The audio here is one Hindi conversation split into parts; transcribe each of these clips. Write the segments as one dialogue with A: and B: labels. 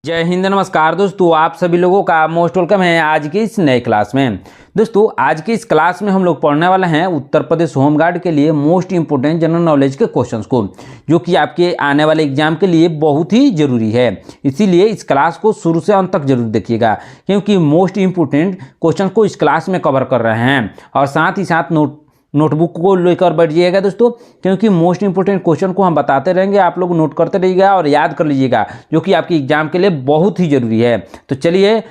A: जय हिंद, नमस्कार दोस्तों। आप सभी लोगों का मोस्ट वेलकम है आज की इस नए क्लास में। दोस्तों आज की इस क्लास में हम लोग पढ़ने वाले हैं उत्तर प्रदेश होमगार्ड के लिए मोस्ट इंपोर्टेंट जनरल नॉलेज के क्वेश्चंस को, जो कि आपके आने वाले एग्जाम के लिए बहुत ही जरूरी है। इसीलिए इस क्लास को शुरू से अंत तक जरूर देखिएगा, क्योंकि मोस्ट इंपोर्टेंट क्वेश्चन को इस क्लास में कवर कर रहे हैं। और साथ ही साथ नोटबुक को लेकर बैठिएगा दोस्तों, क्योंकि मोस्ट इंपोर्टेंट क्वेश्चन को हम बताते रहेंगे, आप लोग नोट करते रहिएगा और याद कर लीजिएगा, जो कि आपके एग्जाम के लिए बहुत ही जरूरी है। तो चलिए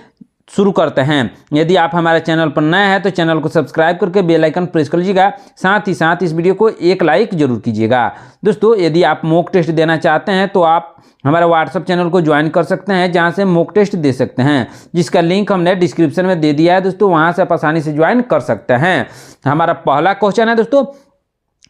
A: शुरू करते हैं। यदि आप हमारे चैनल पर नए हैं तो चैनल को सब्सक्राइब करके बेल आइकन प्रेस कर लीजिएगा। साथ ही साथ इस वीडियो को एक लाइक जरूर कीजिएगा। दोस्तों यदि आप मॉक टेस्ट देना चाहते हैं तो आप हमारे व्हाट्सएप चैनल को ज्वाइन कर सकते हैं, जहां से मॉक टेस्ट दे सकते हैं, जिसका लिंक हमने डिस्क्रिप्शन में दे दिया है दोस्तों। वहां से आप आसानी से ज्वाइन कर सकते हैं। हमारा पहला क्वेश्चन है दोस्तों,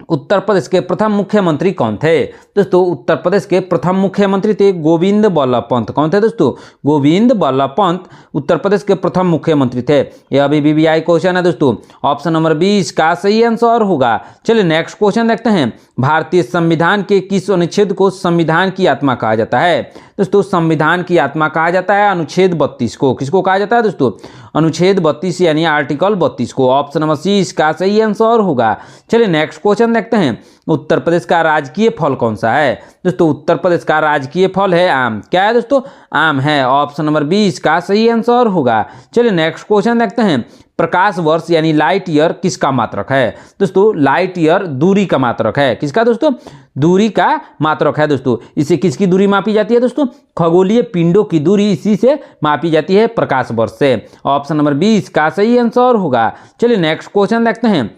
A: उत्तर प्रदेश के प्रथम मुख्यमंत्री कौन थे? दोस्तों उत्तर प्रदेश के प्रथम मुख्यमंत्री थे गोविंद बल्लभ पंत। कौन थे दोस्तों? गोविंद बल्लभ पंत उत्तर प्रदेश के प्रथम मुख्यमंत्री थे। यह अभी बीबीआई क्वेश्चन है दोस्तों। ऑप्शन नंबर 20 का सही आंसर होगा। चलिए नेक्स्ट क्वेश्चन देखते हैं। भारतीय संविधान के किस अनुच्छेद को संविधान की आत्मा कहा जाता है? दोस्तों संविधान की आत्मा कहा जाता है अनुच्छेद 32 को। किसको कहा जाता है दोस्तों? अनुच्छेद 32 यानी आर्टिकल 32 को। ऑप्शन नंबर सी इसका सही आंसर होगा। चलिए नेक्स्ट क्वेश्चन देखते हैं। उत्तर प्रदेश का राजकीय फल कौन सा है? दोस्तों उत्तर प्रदेश का राजकीय फल है आम। क्या है दोस्तों? आम है। ऑप्शन नंबर 20 का सही आंसर होगा। चलिए नेक्स्ट क्वेश्चन देखते हैं। प्रकाश वर्ष यानी लाइट ईयर किसका मात्रक है? दोस्तों लाइट ईयर दूरी का मात्रक है। किसका दोस्तों? दूरी का मात्रक है दोस्तों। इसे किसकी दूरी मापी जाती है दोस्तों? खगोलीय पिंडों की दूरी इसी से मापी जाती है, प्रकाश वर्ष से। ऑप्शन नंबर 20 का सही आंसर होगा। चलिए नेक्स्ट क्वेश्चन देखते हैं।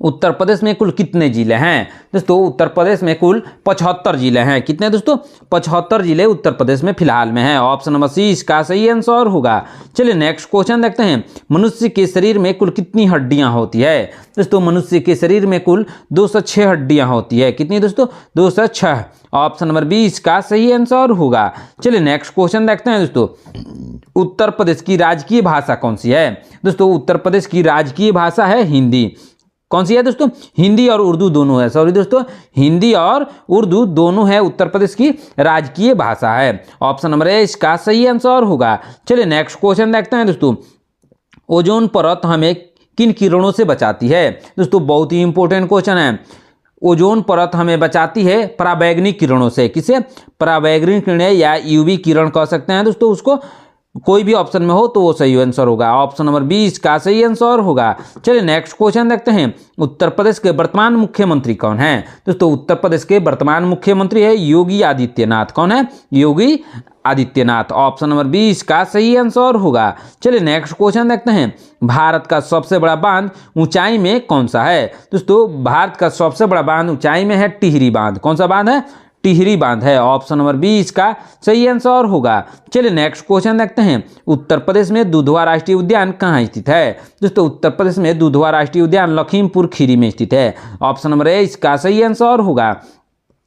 A: उत्तर प्रदेश में कुल कितने जिले हैं? दोस्तों उत्तर प्रदेश में कुल 75 जिले हैं। कितने दोस्तों? 75 जिले उत्तर प्रदेश में फिलहाल में हैं। ऑप्शन नंबर सी इसका सही आंसर होगा। चलिए नेक्स्ट क्वेश्चन देखते हैं। मनुष्य के शरीर में कुल कितनी हड्डियां होती है? दोस्तों मनुष्य के शरीर में कुल 206 हड्डियां होती है। कितनी दोस्तों? 206। ऑप्शन नंबर 20 का सही आंसर होगा। चलिए नेक्स्ट क्वेश्चन देखते हैं दोस्तों। उत्तर प्रदेश की राजकीय भाषा कौन सी है? दोस्तों उत्तर प्रदेश की राजकीय भाषा है हिंदी। कौन सी है दोस्तों? हिंदी और उर्दू दोनों है। सॉरी दोस्तों, हिंदी और उर्दू दोनों है, उत्तर प्रदेश की राजकीय भाषा है। ऑप्शन नंबर ए इसका सही आंसर होगा। चलिए नेक्स्ट क्वेश्चन देखते हैं दोस्तों। ओजोन परत हमें किन किरणों से बचाती है? दोस्तों बहुत ही इंपॉर्टेंट क्वेश्चन है। ओजोन परत हमें बचाती है पराबैंगनी किरणों से। किसे? पराबैंगनी किरणें या यूवी किरण कह सकते हैं दोस्तों उसको। कोई भी ऑप्शन में हो तो वो सही आंसर होगा। ऑप्शन नंबर 20 का सही आंसर होगा। चलिए नेक्स्ट क्वेश्चन देखते हैं। उत्तर प्रदेश के वर्तमान मुख्यमंत्री कौन है? दोस्तों उत्तर प्रदेश के वर्तमान मुख्यमंत्री है योगी आदित्यनाथ। कौन है? योगी आदित्यनाथ। ऑप्शन नंबर 20 का सही आंसर होगा। चलिए नेक्स्ट क्वेश्चन देखते हैं। भारत का सबसे बड़ा बांध ऊंचाई में कौन सा है? दोस्तों भारत का सबसे बड़ा बांध ऊंचाई में है टिहरी बांध। कौन सा बांध है? टिहरी बांध है। ऑप्शन नंबर 20 का सही आंसर होगा। चलिए नेक्स्ट क्वेश्चन देखते हैं। उत्तर प्रदेश में दुधवा राष्ट्रीय उद्यान कहाँ स्थित है? दोस्तों उत्तर प्रदेश में दुधवा राष्ट्रीय उद्यान लखीमपुर खीरी में स्थित है। ऑप्शन नंबर ए इसका सही आंसर होगा।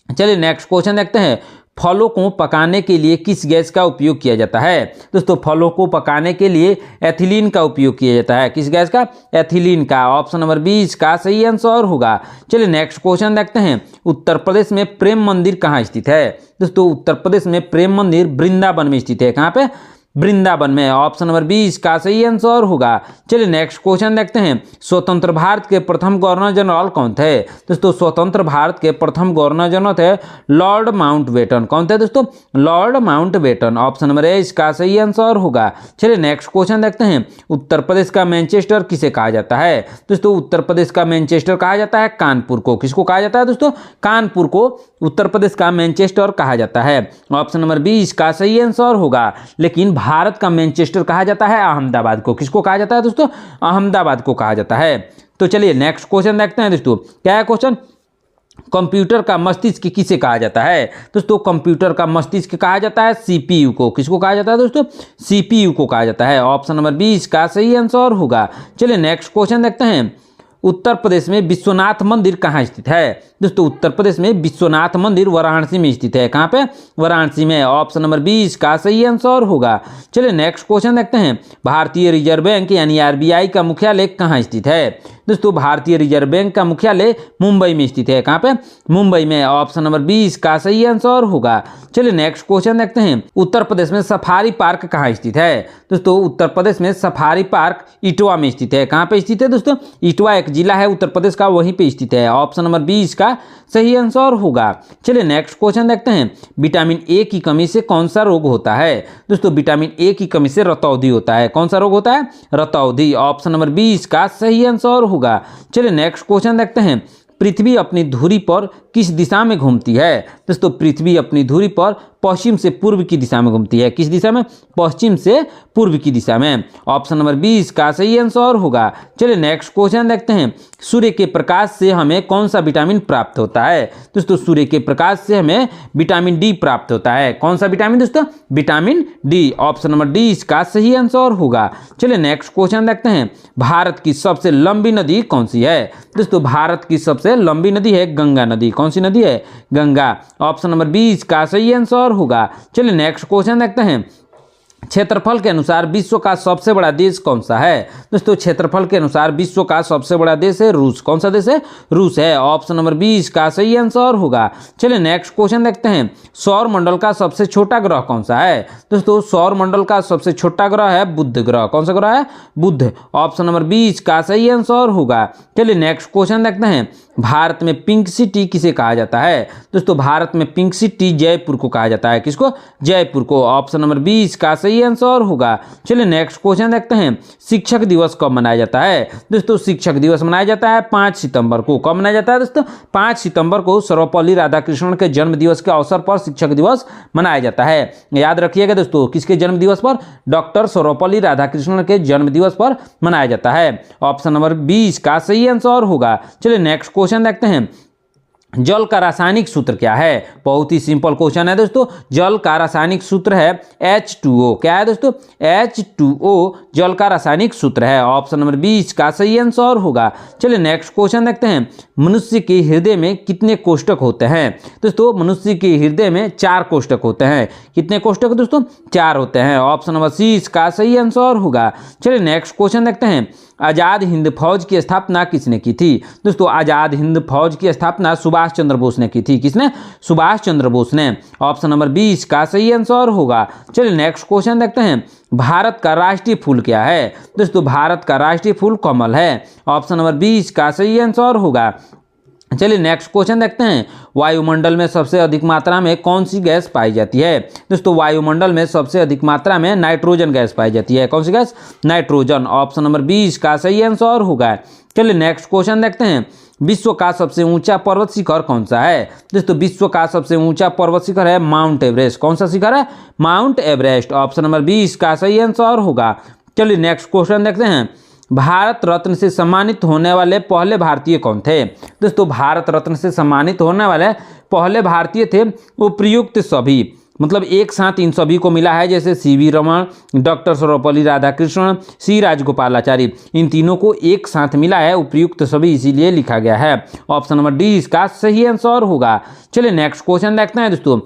A: चलिए नेक्स्ट क्वेश्चन देखते हैं। फलों को पकाने के लिए किस गैस का उपयोग किया जाता है? दोस्तों फलों को पकाने के लिए एथिलीन का उपयोग किया जाता है। किस गैस का? एथिलीन का। ऑप्शन नंबर 20 का सही आंसर होगा। चलिए नेक्स्ट क्वेश्चन देखते हैं। उत्तर प्रदेश में प्रेम मंदिर कहाँ स्थित है? दोस्तों उत्तर प्रदेश में प्रेम मंदिर वृंदावन में स्थित है। कहाँ पे? वृंदावन में। ऑप्शन नंबर 20 का सही आंसर होगा। चलिए नेक्स्ट क्वेश्चन देखते हैं। स्वतंत्र भारत के प्रथम गवर्नर जनरल कौन थे? दोस्तों स्वतंत्र भारत के प्रथम गवर्नर जनरल थे लॉर्ड माउंटबेटन। कौन थे दोस्तों? Lord Mountbatten. Option number A इसका सही आंसर होगा। चलिए नेक्स्ट क्वेश्चन देखते हैं। उत्तर प्रदेश का मैनचेस्टर किसे कहा जाता है? दोस्तों उत्तर प्रदेश का मैनचेस्टर कहा जाता है कानपुर को। किसको कहा जाता है दोस्तों? कानपुर को उत्तर प्रदेश का मैनचेस्टर कहा जाता है। ऑप्शन नंबर 20 का सही आंसर होगा। लेकिन भारत का मैनचेस्टर कहा जाता है अहमदाबाद को। किसको कहा जाता है दोस्तों? अहमदाबाद को कहा जाता है। तो चलिए नेक्स्ट क्वेश्चन देखते हैं दोस्तों। क्या है क्वेश्चन? कंप्यूटर का मस्तिष्क किसे कहा जाता है? दोस्तों कंप्यूटर का मस्तिष्क कहा जाता है सीपीयू को। किसको कहा जाता है दोस्तों? सीपीयू को कहा जाता है। ऑप्शन नंबर 20 का सही आंसर होगा। चलिए नेक्स्ट क्वेश्चन देखते हैं। उत्तर प्रदेश में विश्वनाथ मंदिर कहाँ स्थित है? दोस्तों उत्तर प्रदेश में विश्वनाथ मंदिर वाराणसी में स्थित है। कहाँ पे? वाराणसी में। ऑप्शन नंबर 20 का सही आंसर होगा। चलिए नेक्स्ट क्वेश्चन देखते हैं। भारतीय रिजर्व बैंक यानी आरबीआई का मुख्यालय कहाँ स्थित है? दोस्तों भारतीय रिजर्व बैंक का मुख्यालय मुंबई में स्थित है। कहाँ पे? मुंबई में। ऑप्शन नंबर 20 का सही आंसर होगा। चलिए नेक्स्ट क्वेश्चन देखते हैं। उत्तर प्रदेश में सफारी पार्क कहाँ स्थित है? दोस्तों उत्तर प्रदेश में सफारी पार्क इटवा में स्थित है। कहाँ पे स्थित है दोस्तों? इटवा एक जिला है उत्तर प्रदेश का, वहीं पे स्थित है। ऑप्शन नंबर 20 का सही आंसर होगा। चलिए नेक्स्ट क्वेश्चन देखते हैं। विटामिन ए की कमी से कौन सा रोग होता है? दोस्तों विटामिन ए की कमी से रतौंधी होता है। कौन सा रोग होता है? रतौंधी। ऑप्शन नंबर 20 का सही आंसर होगा। चलिए नेक्स्ट क्वेश्चन देखते हैं। पृथ्वी अपनी धुरी पर किस दिशा में घूमती है? दोस्तों पृथ्वी अपनी धुरी पर पश्चिम से पूर्व की दिशा में घूमती है। किस दिशा में? पश्चिम से पूर्व की दिशा में। ऑप्शन नंबर 20 का सही आंसर होगा। चलिए नेक्स्ट क्वेश्चन देखते हैं। सूर्य के प्रकाश से हमें कौन सा विटामिन प्राप्त होता है? दोस्तों सूर्य के प्रकाश से हमें विटामिन डी प्राप्त होता है। कौन सा विटामिन दोस्तों? Vitamin D. ऑप्शन नंबर 20 का सही आंसर होगा। चलिए नेक्स्ट क्वेश्चन देखते हैं। भारत की सबसे लंबी नदी कौन सी है? दोस्तों भारत की सबसे लंबी नदी है गंगा नदी। कौन सी नदी है? गंगा। ऑप्शन नंबर 20 का सही आंसर होगा। चलिए नेक्स्ट क्वेश्चन देखते हैं। क्षेत्रफल के अनुसार विश्व का सबसे बड़ा देश कौन सा है? दोस्तों क्षेत्रफल के अनुसार विश्व का सबसे बड़ा देश है रूस। कौन सा देश है? रूस है। ऑप्शन नंबर 20 का सही आंसर होगा। चलिए नेक्स्ट क्वेश्चन देखते हैं। सौर मंडल का सबसे छोटा ग्रह कौन सा है? दोस्तों सौर मंडल का सबसे छोटा ग्रह है बुध ग्रह। कौन सा ग्रह है? बुध। ऑप्शन नंबर 20 का सही आंसर होगा। चलिए नेक्स्ट क्वेश्चन देखते हैं। भारत में पिंक सिटी किसे कहा जाता है? दोस्तों भारत में पिंक सिटी जयपुर को कहा जाता है। किसको? जयपुर को। ऑप्शन नंबर 20 का सही आंसर होगा। चलिए नेक्स्ट क्वेश्चन देखते हैं। शिक्षक दिवस कब मनाया जाता है? दोस्तों शिक्षक दिवस मनाया जाता है 5 सितंबर को। कब मनाया जाता है दोस्तों? 5 सितंबर को सर्वपल्ली राधाकृष्णन के जन्म दिवस के अवसर पर शिक्षक दिवस मनाया जाता है। याद रखिएगा दोस्तों, किसके जन्म दिवस पर? डॉक्टर सर्वपल्ली राधाकृष्णन के जन्म दिवस पर मनाया जाता है। ऑप्शन नंबर 20 का सही आंसर होगा। चलिए नेक्स्ट क्वेश्चन देखते हैं। जल का रासायनिक सूत्र क्या है? बहुत ही सिंपल क्वेश्चन है दोस्तों। जल का रासायनिक सूत्र है H2O। क्या है दोस्तों? H2O जल का रासायनिक सूत्र है। ऑप्शन नंबर 20 का सही आंसर होगा। चलिए नेक्स्ट क्वेश्चन देखते हैं। मनुष्य के हृदय में कितने कोष्ठक होते हैं? दोस्तों मनुष्य के हृदय में 4 कोष्ठक होते हैं। कितने कोष्ठक दोस्तों? 4 होते हैं। ऑप्शन नंबर 20 का सही आंसर होगा। चलिए नेक्स्ट क्वेश्चन देखते हैं। आज़ाद हिंद फौज की स्थापना किसने की थी? दोस्तों आज़ाद हिंद फौज की स्थापना सुभाष चंद्र बोस ने की थी। किसने? सुभाष चंद्र बोस ने। ऑप्शन नंबर 20 का सही आंसर होगा। चलिए नेक्स्ट क्वेश्चन देखते हैं। भारत का राष्ट्रीय फूल क्या है? दोस्तों भारत का राष्ट्रीय फूल कमल है। ऑप्शन नंबर 20 का सही आंसर होगा। चलिए नेक्स्ट क्वेश्चन देखते हैं। वायुमंडल में सबसे अधिक मात्रा में कौन सी गैस पाई जाती है? दोस्तों वायुमंडल में सबसे अधिक मात्रा में नाइट्रोजन गैस पाई जाती है। कौन सी गैस? नाइट्रोजन। ऑप्शन नंबर 20 का सही आंसर होगा। चलिए नेक्स्ट क्वेश्चन देखते हैं। विश्व का सबसे ऊंचा पर्वत शिखर कौन सा है? दोस्तों विश्व का सबसे ऊंचा पर्वत शिखर है माउंट एवरेस्ट। कौन सा शिखर है? Mount Everest. ऑप्शन नंबर 20 का सही आंसर होगा। चलिए नेक्स्ट क्वेश्चन देखते हैं। भारत रत्न से सम्मानित होने वाले पहले भारतीय कौन थे? दोस्तों भारत रत्न से सम्मानित होने वाले पहले भारतीय थे उपर्युक्त सभी, मतलब एक साथ इन सभी को मिला है। जैसे सीवी रमन, डॉक्टर सर्वपल्ली राधाकृष्णन, सी राजगोपालाचारी, इन तीनों को एक साथ मिला है उपर्युक्त सभी, इसीलिए लिखा गया है। ऑप्शन नंबर डी इसका सही आंसर होगा। चलिए नेक्स्ट क्वेश्चन देखते हैं दोस्तों।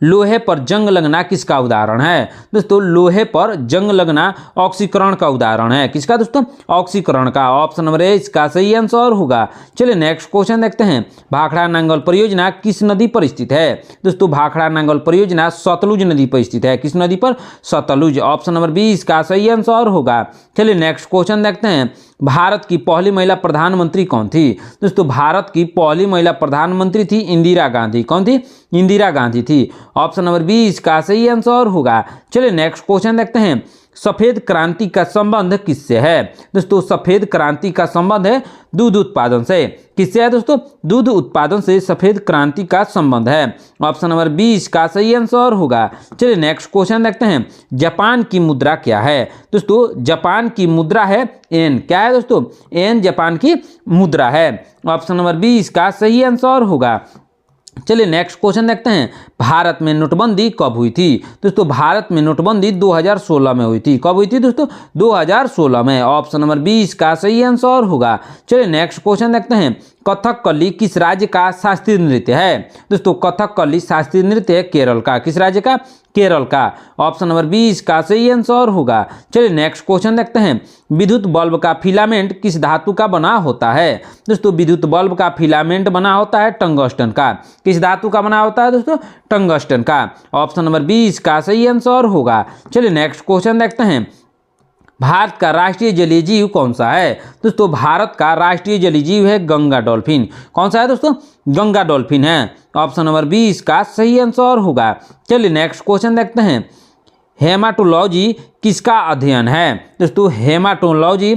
A: लोहे पर जंग लगना किसका उदाहरण है? दोस्तों लोहे पर जंग लगना ऑक्सीकरण का उदाहरण है। किसका दोस्तों? ऑक्सीकरण का। ऑप्शन नंबर ए इसका सही आंसर होगा। चलिए नेक्स्ट क्वेश्चन देखते हैं। भाखड़ा नांगल परियोजना किस नदी पर स्थित है? दोस्तों भाखड़ा नांगल परियोजना सतलुज नदी पर स्थित है। किस नदी पर? सतलुज। ऑप्शन नंबर 20 का सही आंसर होगा। चलिए नेक्स्ट क्वेश्चन देखते हैं। भारत की पहली महिला प्रधानमंत्री कौन थी? दोस्तों भारत की पहली महिला प्रधानमंत्री थी इंदिरा गांधी। कौन थी? इंदिरा गांधी थी। ऑप्शन नंबर 20 का सही आंसर होगा। चलिए नेक्स्ट क्वेश्चन देखते हैं। सफेद क्रांति का संबंध किससे है? दोस्तों सफेद क्रांति का संबंध है दूध उत्पादन से। किससे है दोस्तों? दूध उत्पादन से सफेद क्रांति का संबंध है। ऑप्शन नंबर 20 का सही आंसर होगा। चलिए नेक्स्ट क्वेश्चन देखते हैं। जापान की मुद्रा क्या है? दोस्तों जापान की मुद्रा है एन। क्या है दोस्तों? एन जापान की मुद्रा है। ऑप्शन नंबर 20 का सही आंसर होगा। चलिए नेक्स्ट क्वेश्चन देखते हैं। भारत में नोटबंदी कब हुई थी? दोस्तों भारत में नोटबंदी 2016 में हुई थी। कब हुई थी दोस्तों? 2016 में। ऑप्शन नंबर 20 का सही आंसर होगा। चलिए नेक्स्ट क्वेश्चन देखते हैं। कथकली किस राज्य का शास्त्रीय नृत्य है? दोस्तों कथकली शास्त्रीय नृत्य है केरल का। किस राज्य का? केरल का। ऑप्शन नंबर 20 का सही आंसर होगा। चलिए नेक्स्ट क्वेश्चन देखते हैं। विद्युत बल्ब का फिलामेंट किस धातु का बना होता है? दोस्तों विद्युत बल्ब का फिलामेंट बना होता है टंगस्टन का। किस धातु का बना होता है दोस्तों? टंगस्टन का। ऑप्शन नंबर 20 का सही आंसर होगा। चलिए नेक्स्ट क्वेश्चन देखते हैं। भारत का राष्ट्रीय जलीय जीव कौन सा है? दोस्तों भारत का राष्ट्रीय जलीय जीव है गंगा डॉल्फिन। कौन सा है दोस्तों? गंगा डॉल्फिन है। ऑप्शन नंबर 20 का सही आंसर होगा। चलिए नेक्स्ट क्वेश्चन देखते हैं। हेमाटोलॉजी किसका अध्ययन है? दोस्तों हेमाटोलॉजी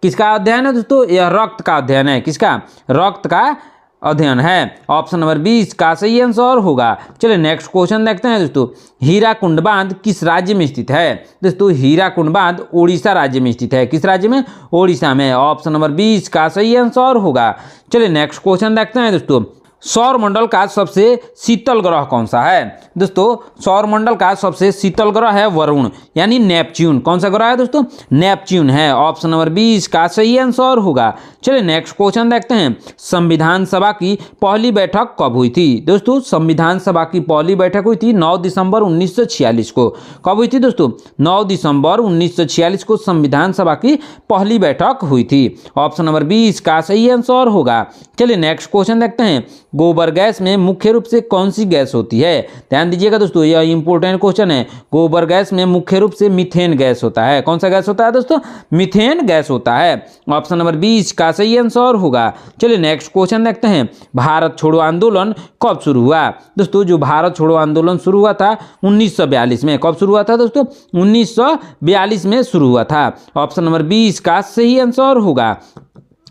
A: किसका अध्ययन है दोस्तों? यह रक्त का अध्ययन है। किसका? रक्त का अध्ययन है। ऑप्शन नंबर 20 का सही आंसर होगा। चलिए नेक्स्ट क्वेश्चन देखते हैं दोस्तों। हीराकुंड बांध किस राज्य में स्थित है? दोस्तों हीराकुंड बांध उड़ीसा राज्य में स्थित है। किस राज्य में? उड़ीसा में। ऑप्शन नंबर 20 का सही आंसर होगा। चलिए नेक्स्ट क्वेश्चन देखते हैं दोस्तों। सौर मंडल का सबसे शीतल ग्रह कौन सा है? दोस्तों सौर मंडल का सबसे शीतल ग्रह है वरुण यानी नेपच्यून। कौन सा ग्रह है दोस्तों? नेपच्यून है। ऑप्शन नंबर 20 का सही आंसर होगा। चलिए नेक्स्ट क्वेश्चन देखते हैं। संविधान सभा की पहली बैठक कब हुई थी? दोस्तों संविधान सभा की पहली बैठक हुई थी 9 दिसंबर 1946 को। कब हुई थी दोस्तों? 9 दिसंबर 1946 को संविधान सभा की पहली बैठक हुई थी। ऑप्शन नंबर 20 का सही आंसर होगा। चलिए नेक्स्ट क्वेश्चन देखते हैं। गोबर गैस में मुख्य रूप से कौन सी गैस होती है? ध्यान दीजिएगा दोस्तों यह इंपॉर्टेंट क्वेश्चन है। गोबर गैस में मुख्य रूप से मीथेन गैस होता है। कौन सा गैस होता है दोस्तों? मीथेन गैस होता है। ऑप्शन नंबर 20 का सही आंसर होगा। चलिए नेक्स्ट क्वेश्चन देखते हैं। भारत छोड़ो आंदोलन कब शुरू हुआ? दोस्तों जो भारत छोड़ो आंदोलन शुरू हुआ था 1942 में। कब शुरू हुआ था दोस्तों? 1942 में शुरू हुआ था। ऑप्शन नंबर 20 का सही आंसर होगा।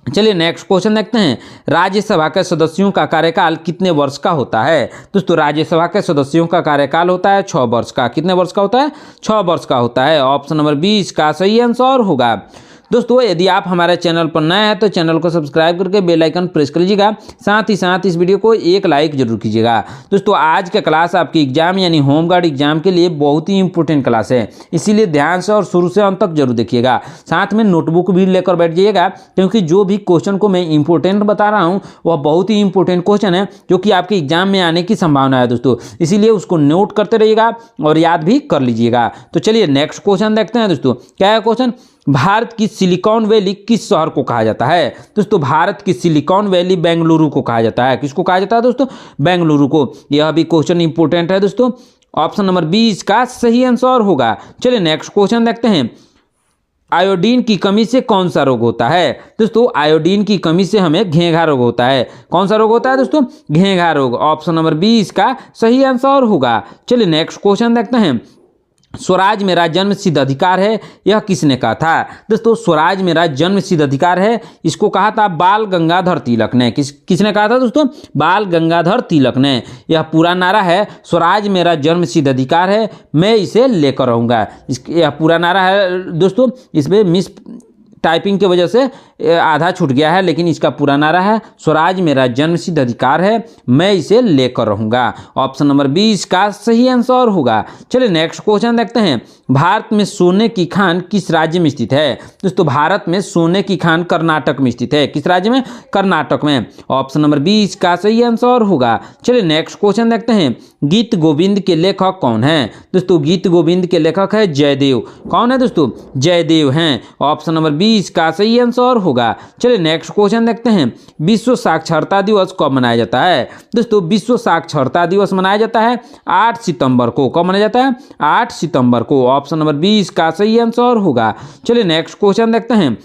A: चलिए नेक्स्ट क्वेश्चन देखते हैं। राज्यसभा के सदस्यों का कार्यकाल कितने वर्ष का होता है? दोस्तों राज्यसभा के सदस्यों का कार्यकाल होता है 6 वर्ष का। कितने वर्ष का होता है? 6 वर्ष का होता है। ऑप्शन नंबर 20 का सही आंसर होगा। दोस्तों यदि आप हमारे चैनल पर नए हैं तो चैनल को सब्सक्राइब करके बेल आइकन प्रेस कर लीजिएगा। साथ ही साथ इस वीडियो को एक लाइक जरूर कीजिएगा। दोस्तों आज का क्लास आपकी एग्जाम यानी होमगार्ड एग्जाम के लिए बहुत ही इंपॉर्टेंट क्लास है, इसीलिए ध्यान से और शुरू से अंत तक जरूर देखिएगा। साथ में नोटबुक भी लेकर बैठ जाइएगा, क्योंकि जो भी क्वेश्चन को मैं इंपॉर्टेंट बता रहा हूँ वह बहुत ही इंपॉर्टेंट क्वेश्चन है जो कि आपके एग्जाम में आने की संभावना है दोस्तों, इसीलिए उसको नोट करते रहिएगा और याद भी कर लीजिएगा। तो चलिए नेक्स्ट क्वेश्चन देखते हैं दोस्तों। क्या है क्वेश्चन? भारत की सिलिकॉन वैली किस शहर को कहा जाता है? दोस्तों भारत की सिलिकॉन वैली बेंगलुरु को कहा जाता है। किसको कहा जाता है दोस्तों? बेंगलुरु को। यह भी क्वेश्चन इंपॉर्टेंट है दोस्तों। ऑप्शन नंबर 20 का सही आंसर होगा। चलिए नेक्स्ट क्वेश्चन देखते हैं। आयोडीन की कमी से कौन सा रोग होता है? दोस्तों आयोडीन की कमी से हमें घेंघा रोग होता है। कौन सा रोग होता है दोस्तों? घेंघा रोग। ऑप्शन नंबर 20 का सही आंसर होगा। चलिए नेक्स्ट क्वेश्चन देखते हैं। स्वराज मेरा जन्म सिद्ध अधिकार है, यह किसने कहा था? दोस्तों स्वराज मेरा जन्म सिद्ध अधिकार है, इसको कहा था बाल गंगाधर तिलक ने। किसने कहा था दोस्तों? बाल गंगाधर तिलक ने। यह पूरा नारा है स्वराज मेरा जन्म सिद्ध अधिकार है, मैं इसे लेकर रहूँगा। यह पूरा नारा है दोस्तों। इसमें मिस टाइपिंग की वजह से आधा छूट गया है, लेकिन इसका पूरा नारा है स्वराज मेरा जन्मसिद्ध अधिकार है, मैं इसे लेकर रहूँगा। ऑप्शन नंबर 20 का सही आंसर होगा। चलिए नेक्स्ट क्वेश्चन देखते हैं। भारत में सोने की खान किस राज्य में स्थित है? दोस्तों भारत में सोने की खान कर्नाटक में स्थित है। किस राज्य में? कर्नाटक में। ऑप्शन नंबर 20 का सही आंसर होगा। चलिए नेक्स्ट क्वेश्चन देखते हैं। गीत गोविंद के लेखक कौन है? दोस्तों गीत गोविंद के लेखक है जयदेव। कौन है दोस्तों? जयदेव हैं। ऑप्शन नंबर 20 का सही आंसर होगा। चलिए नेक्स्ट क्वेश्चन देखते हैं। विश्व साक्षरता दिवस कब मनाया जाता है? दोस्तों विश्व साक्षरता दिवस मनाया जाता है 8 सितंबर को। कब मनाया जाता है? 8 सितंबर को। ऑप्शन नंबर 20 का सही आंसर होगा। चलिए नेक्स्ट क्वेश्चन देखते हैं।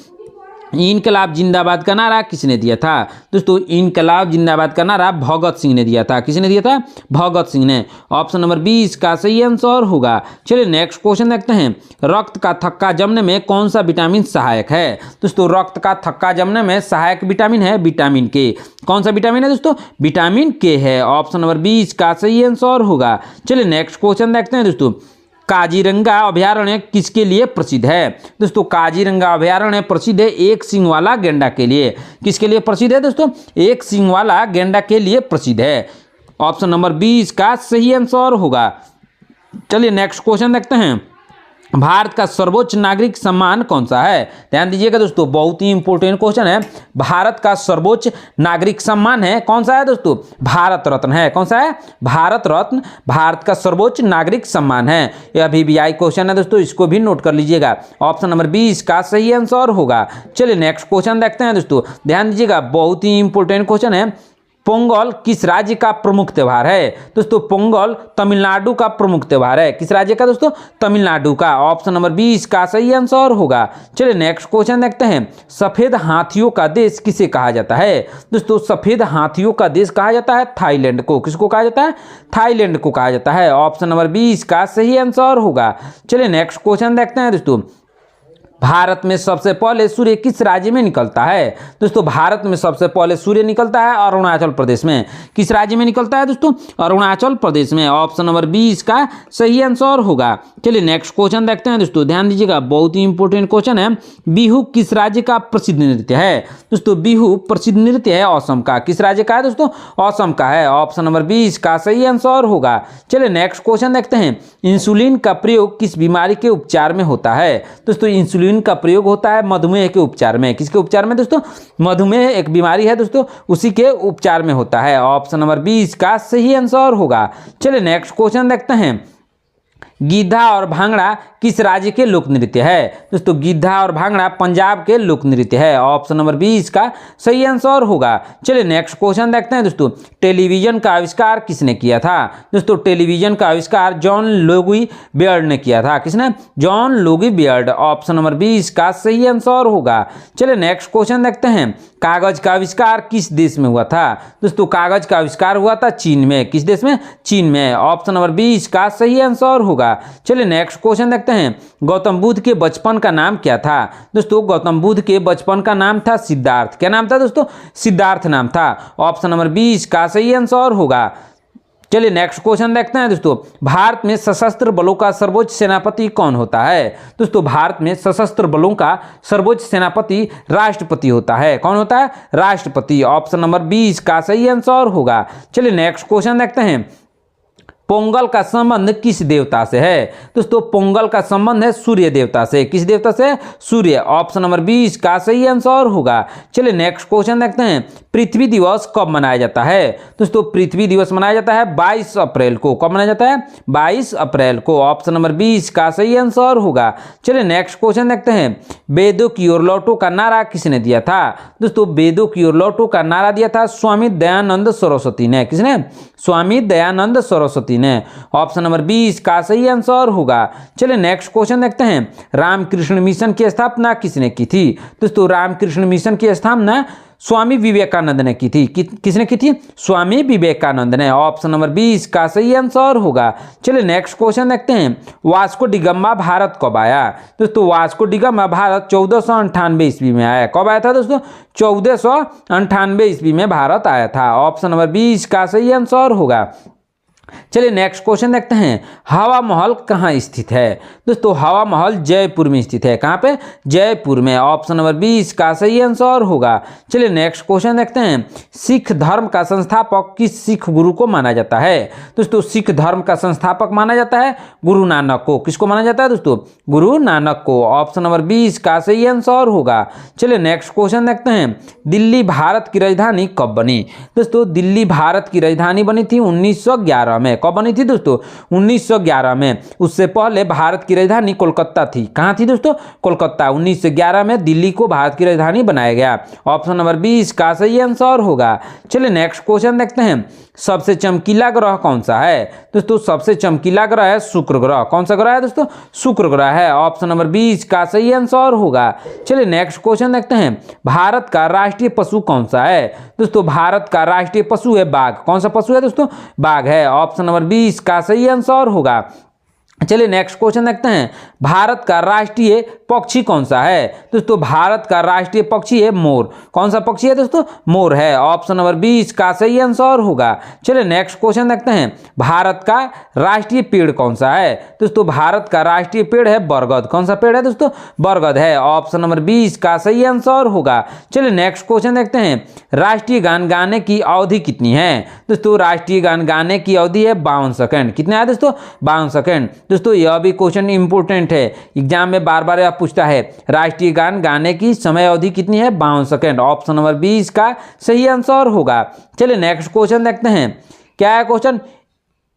A: इनकलाब जिंदाबाद का नारा किसने दिया था? दोस्तों इनकलाब जिंदाबाद का नारा भगत सिंह ने दिया था। किसने दिया था? भगत सिंह ने। ऑप्शन नंबर 20 का सही आंसर होगा। चलिए नेक्स्ट क्वेश्चन देखते हैं। रक्त का थक्का जमने में कौन सा विटामिन सहायक है? दोस्तों रक्त का थक्का जमने में सहायक विटामिन है विटामिन के। कौन सा विटामिन है दोस्तों? विटामिन के है। ऑप्शन नंबर 20 का सही आंसर होगा। चलिए नेक्स्ट क्वेश्चन देखते हैं दोस्तों। काजीरंगा अभयारण्य किसके लिए प्रसिद्ध है? दोस्तों काजीरंगा अभयारण्य प्रसिद्ध है एक सींग वाला गेंडा के लिए। किसके लिए प्रसिद्ध है दोस्तों? एक सींग वाला गेंडा के लिए प्रसिद्ध है। ऑप्शन नंबर 20 का सही आंसर होगा। चलिए नेक्स्ट क्वेश्चन देखते हैं। भारत का सर्वोच्च नागरिक सम्मान कौन सा है? ध्यान दीजिएगा दोस्तों, बहुत ही इंपॉर्टेंट क्वेश्चन है। भारत का सर्वोच्च नागरिक सम्मान है कौन सा है दोस्तों? भारत रत्न है। कौन सा है? भारत रत्न भारत का सर्वोच्च नागरिक सम्मान है। यह VVI क्वेश्चन है दोस्तों, इसको भी नोट कर लीजिएगा। ऑप्शन नंबर 20 का सही आंसर होगा। चलिए नेक्स्ट क्वेश्चन देखते हैं दोस्तों, ध्यान दीजिएगा, बहुत ही इंपॉर्टेंट क्वेश्चन है। पोंगल किस राज्य का प्रमुख त्योहार है? दोस्तों पोंगल तमिलनाडु का प्रमुख त्योहार है। किस राज्य का दोस्तों? तमिलनाडु का। ऑप्शन नंबर 20 का सही आंसर होगा। चलिए नेक्स्ट क्वेश्चन देखते हैं, सफेद हाथियों का देश किसे कहा जाता है? दोस्तों सफेद हाथियों का देश कहा जाता है थाईलैंड को। किसको कहा जाता है? थाईलैंड को कहा जाता है। ऑप्शन नंबर 20 का सही आंसर होगा। चलिए नेक्स्ट क्वेश्चन देखते हैं दोस्तों, भारत में सबसे पहले सूर्य किस राज्य में निकलता है? दोस्तों भारत में सबसे पहले सूर्य निकलता है अरुणाचल प्रदेश में। किस राज्य में निकलता है दोस्तों? अरुणाचल प्रदेश में। ऑप्शन नंबर 20 का सही आंसर होगा। चलिए नेक्स्ट क्वेश्चन देखते हैं दोस्तों, ध्यान दीजिएगा, बहुत ही इंपॉर्टेंट क्वेश्चन है। बिहू किस राज्य का प्रसिद्ध नृत्य है? दोस्तों बिहू प्रसिद्ध नृत्य है असम का। किस राज्य का है दोस्तों? असम का है। ऑप्शन नंबर 20 का सही आंसर होगा। चलिए नेक्स्ट क्वेश्चन देखते हैं, इंसुलिन का प्रयोग किस बीमारी के उपचार में होता है? दोस्तों इंसुलिन का प्रयोग होता है मधुमेह के उपचार में। किसके उपचार में दोस्तों? मधुमेह एक बीमारी है दोस्तों, उसी के उपचार में होता है। ऑप्शन नंबर 20 का सही आंसर होगा। चलिए नेक्स्ट क्वेश्चन देखते हैं, गिद्धा और भांगड़ा किस राज्य के लोक नृत्य है? दोस्तों गिद्धा और भांगड़ा पंजाब के लोक नृत्य है। ऑप्शन नंबर 20 का सही आंसर होगा। चलिए नेक्स्ट क्वेश्चन देखते हैं दोस्तों, टेलीविजन का आविष्कार किसने किया था? दोस्तों टेलीविजन का आविष्कार जॉन लोगी बियर्ड ने किया था। किसने? John Logie Baird. Option number 20 का सही आंसर होगा। चलिए नेक्स्ट क्वेश्चन देखते हैं, कागज का आविष्कार किस देश में हुआ था? दोस्तों कागज का आविष्कार हुआ था चीन में। किस देश में? चीन में। ऑप्शन नंबर 20 का सही आंसर होगा। चलिए नेक्स्ट क्वेश्चन देखते हैं, गौतम बुद्ध के बचपन का नाम क्या था? दोस्तों गौतम बुद्ध के बचपन का नाम था सिद्धार्थ। क्या नाम था दोस्तों? सिद्धार्थ नाम था। ऑप्शन नंबर 20 का सही आंसर होगा। चलिए नेक्स्ट क्वेश्चन देखते हैं दोस्तों, भारत में सशस्त्र बलों का सर्वोच्च सेनापति कौन होता है? दोस्तों भारत में सशस्त्र बलों का सर्वोच्च सेनापति राष्ट्रपति होता है। कौन होता है? राष्ट्रपति। ऑप्शन नंबर 20 का सही आंसर होगा। चलिए नेक्स्ट क्वेश्चन देखते हैं, पोंगल का संबंध किस देवता से है? दोस्तों पोंगल का संबंध है सूर्य देवता से। किस देवता से? सूर्य। ऑप्शन नंबर 20 का सही आंसर होगा। चलिए नेक्स्ट क्वेश्चन देखते हैं, पृथ्वी दिवस कब मनाया जाता है? दोस्तों पृथ्वी दिवस मनाया जाता है 22 अप्रैल को। कब मनाया जाता है? 22 अप्रैल को। ऑप्शन नंबर 20 का सही आंसर होगा। चलिए नेक्स्ट क्वेश्चन देखते हैं, वेदों की ओर लौटो का नारा किसने दिया था? दोस्तों वेदों की ओर लौटो का नारा दिया था स्वामी दयानंद सरस्वती ने। किसने? स्वामी दयानंद सरस्वती ने। ऑप्शन नंबर 20 का सही आंसर होगा। चलिए नेक्स्ट क्वेश्चन देखते हैं, रामकृष्ण मिशन की स्थापना किसने की थी? दोस्तों रामकृष्ण मिशन की स्थापना स्वामी विवेकानंद ने की थी। किसने की थी? स्वामी विवेकानंद ने। ऑप्शन नंबर 20 का सही आंसर होगा। चलिए नेक्स्ट क्वेश्चन देखते हैं, वास्को डिगामा भारत कब आया? दोस्तों वास्को डिगामा भारत 1498 ईस्वी में आया। कब आया था दोस्तों? 1498 ईस्वी में भारत आया था। ऑप्शन नंबर 20 का सही आंसर होगा। चलिए नेक्स्ट क्वेश्चन देखते हैं, हवा महल कहाँ स्थित है? दोस्तों हवा महल जयपुर में स्थित है। कहाँ पे? जयपुर में। ऑप्शन नंबर 20 का सही आंसर होगा। चलिए नेक्स्ट क्वेश्चन देखते हैं, सिख धर्म का संस्थापक किस सिख गुरु को माना जाता है? दोस्तों सिख धर्म का संस्थापक माना जाता है गुरु नानक को। किसको माना जाता है दोस्तों? गुरु नानक को। ऑप्शन नंबर 20 का सही आंसर होगा। चलिए नेक्स्ट क्वेश्चन देखते हैं, दिल्ली भारत की राजधानी कब बनी? दोस्तों दिल्ली भारत की राजधानी बनी थी 1911 में। कब बनी थी दोस्तों? 1911 में। उससे पहले भारत की राजधानी कोलकाता थी। कहाँ थी दोस्तों? कोलकाता। 1911 में दिल्ली को भारत की राजधानी बनाया गया। ऑप्शन नंबर 20 का सही आंसर होगा। चलिए नेक्स्ट क्वेश्चन देखते हैं, सबसे चमकीला ग्रह कौन सा है? दोस्तों सबसे चमकीला ग्रह है शुक्र ग्रह। कौन सा ग्रह है दोस्तों? शुक्र ग्रह है। ऑप्शन नंबर 20 का सही आंसर होगा। चलिए नेक्स्ट क्वेश्चन देखते हैं, भारत का राष्ट्रीय पशु कौन सा है? दोस्तों भारत का राष्ट्रीय पशु है बाघ। कौन सा पशु है दोस्तों? बाघ है। ऑप्शन नंबर 20 का सही आंसर होगा। चलिए नेक्स्ट क्वेश्चन देखते हैं, भारत का राष्ट्रीय पक्षी कौन सा है? दोस्तों भारत का राष्ट्रीय पक्षी है मोर। कौन सा पक्षी है दोस्तों? मोर है। ऑप्शन नंबर 20 का सही आंसर होगा। चलिए नेक्स्ट क्वेश्चन देखते हैं, भारत का राष्ट्रीय पेड़ कौन सा है? दोस्तों भारत का राष्ट्रीय पेड़ है बरगद। कौन सा पेड़ है दोस्तों? बरगद है। ऑप्शन नंबर 20 का सही आंसर होगा। चलिए नेक्स्ट क्वेश्चन देखते हैं, राष्ट्रीय गान गाने की अवधि कितनी है? दोस्तों राष्ट्रीय गान गाने की अवधि है 52 सेकंड। कितना है दोस्तों? 52 सेकंड। दोस्तों यह भी क्वेश्चन इंपोर्टेंट है, एग्जाम में बार बार यह पूछता है। राष्ट्रीय गान गाने की समय अवधि कितनी है? 52 सेकंड। ऑप्शन नंबर 20 का सही आंसर होगा। चलिए नेक्स्ट क्वेश्चन देखते हैं। क्या है क्वेश्चन?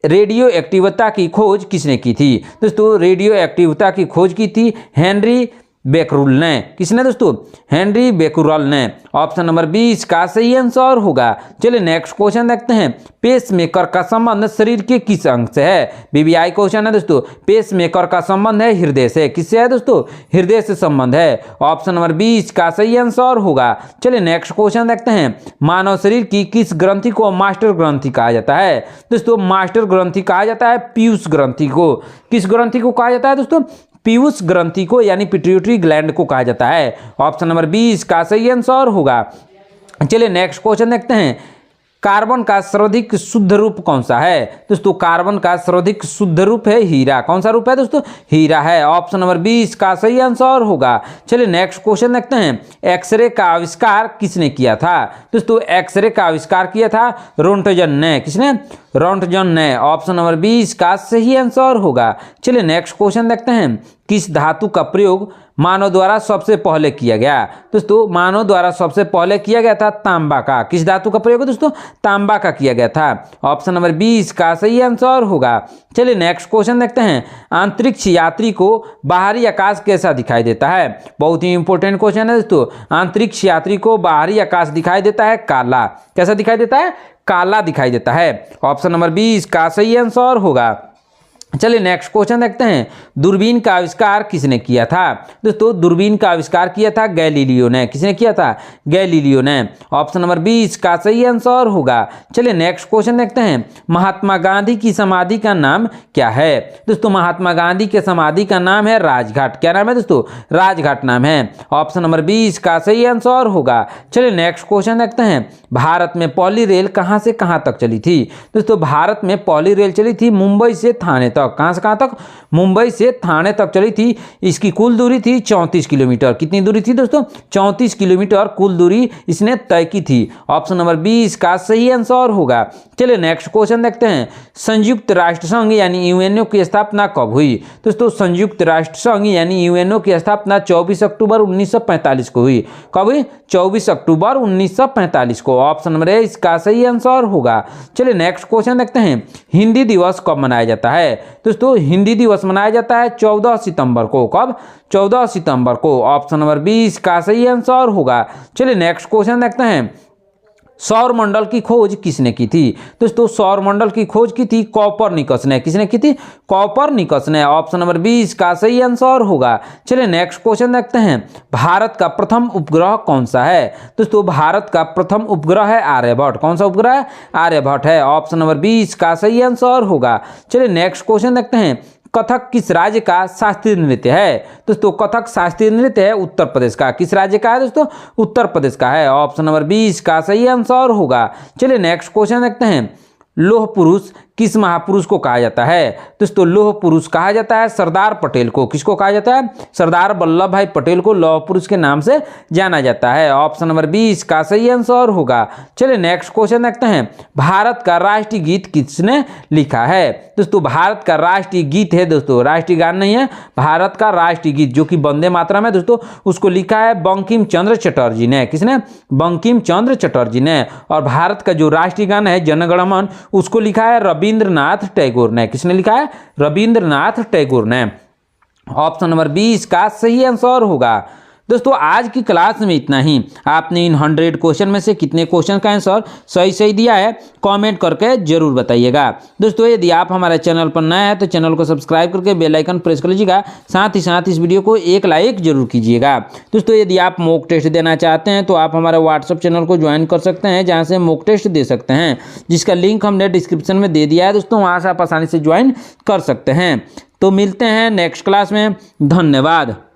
A: रेडियो एक्टिवता की खोज किसने की थी? दोस्तों रेडियो एक्टिवता की खोज की थी हेनरी बेकरूल ने। किसने दोस्तों? हेनरी बेकरूल ने। ऑप्शन नंबर 20 का सही आंसर होगा। चलिए नेक्स्ट क्वेश्चन देखते हैं। पेसमेकर का संबंध शरीर के किस अंग से है? बीबीआई क्वेश्चन है दोस्तों। पेसमेकर का संबंध है हृदय से। किससे है दोस्तों? हृदय से संबंध है। ऑप्शन नंबर 20 का सही आंसर होगा। चलिए नेक्स्ट क्वेश्चन देखते हैं। मानव शरीर की किस ग्रंथि को मास्टर ग्रंथि कहा जाता है? दोस्तों मास्टर ग्रंथि कहा जाता है पीयूष ग्रंथि को। किस ग्रंथि को कहा जाता है दोस्तों? पीयूष ग्रंथि को, यानी पिट्यूटरी ग्लैंड को कहा जाता है। ऑप्शन नंबर 20 का सही आंसर होगा। चलिए नेक्स्ट क्वेश्चन देखते हैं। कार्बन का सर्वाधिक शुद्ध रूप कौन सा है? दोस्तों कार्बन का सर्वाधिक शुद्ध रूप है हीरा। कौन सा रूप है दोस्तों? हीरा है। ऑप्शन नंबर 20 का सही आंसर होगा। चलिए नेक्स्ट क्वेश्चन देखते हैं। एक्सरे का आविष्कार किसने किया था? दोस्तों एक्सरे का आविष्कार किया था रोंटगन ने। किसने? रोंटगन ने। ऑप्शन नंबर 20 का सही आंसर होगा। चलिए नेक्स्ट क्वेश्चन देखते हैं। किस धातु का प्रयोग मानव द्वारा सबसे पहले किया गया? दोस्तों मानव द्वारा सबसे पहले किया गया था तांबा का। किस धातु का प्रयोग दोस्तों? तांबा का किया गया था। ऑप्शन नंबर 20 का सही आंसर होगा। चलिए नेक्स्ट क्वेश्चन देखते हैं। अंतरिक्ष यात्री को बाहरी आकाश कैसा दिखाई देता है? बहुत ही इंपॉर्टेंट क्वेश्चन है दोस्तों। अंतरिक्ष यात्री को बाहरी आकाश दिखाई देता है काला। कैसा दिखाई देता है? काला दिखाई देता है। ऑप्शन नंबर 20 का सही आंसर होगा। चलिए नेक्स्ट क्वेश्चन देखते हैं। दूरबीन का आविष्कार किसने किया था? दोस्तों दूरबीन का आविष्कार किया था गैलीलियो ने। किसने किया था? गैलीलियो ने। ऑप्शन नंबर 20 का सही आंसर होगा। चलिए नेक्स्ट क्वेश्चन देखते हैं। महात्मा गांधी की समाधि का नाम क्या है? दोस्तों महात्मा गांधी के समाधि का नाम है राजघाट। क्या नाम है दोस्तों? राजघाट नाम है। ऑप्शन नंबर 20 का सही आंसर होगा। चलिए नेक्स्ट क्वेश्चन देखते हैं। भारत में पहली रेल कहां से कहां तक चली थी? दोस्तों भारत में पहली रेल चली थी मुंबई से थाने तक। कहां से कहां तक? मुंबई से थाने तक चली थी। इसकी कुल दूरी थी 34 किलोमीटर। कितनी दूरी थी दोस्तों? 34 किलोमीटर कुल दूरी इसने तय की थी। ऑप्शन नंबर 20 का सही आंसर होगा। चलिए नेक्स्ट क्वेश्चन देखते हैं। संयुक्त राष्ट्र संघ यानी यूएनओ की स्थापना कब हुई? दोस्तों संयुक्त राष्ट्र संघ यानी यूएनओ की स्थापना 24 अक्टूबर 1945 को हुई। कब हुई? 24 अक्टूबर 1945 को। ऑप्शन नंबर 20 का सही आंसर होगा। चलिए नेक्स्ट क्वेश्चन देखते हैं। हिंदी दिवस कब मनाया जाता है? दोस्तों हिंदी दिवस मनाया जाता है 14 सितंबर को। कब? 14 सितंबर को। ऑप्शन नंबर 20 का सही आंसर होगा। चलिए नेक्स्ट क्वेश्चन देखते हैं। सौर मंडल की खोज किसने की थी? दोस्तों सौर मंडल की खोज की थी कोपरनिकस ने। किसने की थी? कोपरनिकस ने। ऑप्शन नंबर 20 का सही आंसर होगा। चलिए नेक्स्ट क्वेश्चन देखते हैं। भारत का प्रथम उपग्रह कौन सा है? दोस्तों भारत का प्रथम उपग्रह है आर्यभट्ट। कौन सा उपग्रह है? आर्यभट्ट है। ऑप्शन नंबर 20 का सही आंसर होगा। चलिए नेक्स्ट क्वेश्चन देखते हैं। कथक किस राज्य का शास्त्रीय नृत्य है? दोस्तों कथक शास्त्रीय नृत्य है उत्तर प्रदेश का। किस राज्य का है दोस्तों? उत्तर प्रदेश का है। ऑप्शन नंबर 20 का सही आंसर होगा। चलिए नेक्स्ट क्वेश्चन देखते हैं। लौह पुरुष किस महापुरुष को कहा जाता है? दोस्तों लौह पुरुष कहा जाता है सरदार पटेल को। किसको कहा जाता है? सरदार वल्लभ भाई पटेल को लौह पुरुष के नाम से जाना जाता है। ऑप्शन नंबर 20 का सही आंसर होगा। चलिए नेक्स्ट क्वेश्चन देखते हैं। भारत का राष्ट्रीय गीत किसने लिखा है? दोस्तों भारत का राष्ट्रीय गीत है दोस्तों, राष्ट्रीय गान नहीं है, भारत का राष्ट्रीय गीत जो कि वंदे मातरम है दोस्तों, उसको लिखा है बंकिम चंद्र चटर्जी ने। किसने? बंकिम चंद्र चटर्जी ने। और भारत का जो राष्ट्रीय गान है जन गण मन, उसको लिखा है रविंद्रनाथ टैगोर ने। किसने लिखा है? रविंद्रनाथ टैगोर ने। ऑप्शन नंबर 20 का सही आंसर होगा। दोस्तों आज की क्लास में इतना ही। आपने इन 100 क्वेश्चन में से कितने क्वेश्चन का आंसर सही दिया है कमेंट करके जरूर बताइएगा। दोस्तों यदि आप हमारे चैनल पर नए हैं तो चैनल को सब्सक्राइब करके बेल आइकन प्रेस कर लीजिएगा। साथ ही साथ इस वीडियो को एक लाइक जरूर कीजिएगा। दोस्तों यदि आप मॉक टेस्ट देना चाहते हैं तो आप हमारे व्हाट्सएप चैनल को ज्वाइन कर सकते हैं, जहाँ से मॉक टेस्ट दे सकते हैं, जिसका लिंक हमने डिस्क्रिप्शन में दे दिया है दोस्तों, वहाँ से आप आसानी से ज्वाइन कर सकते हैं। तो मिलते हैं नेक्स्ट क्लास में। धन्यवाद।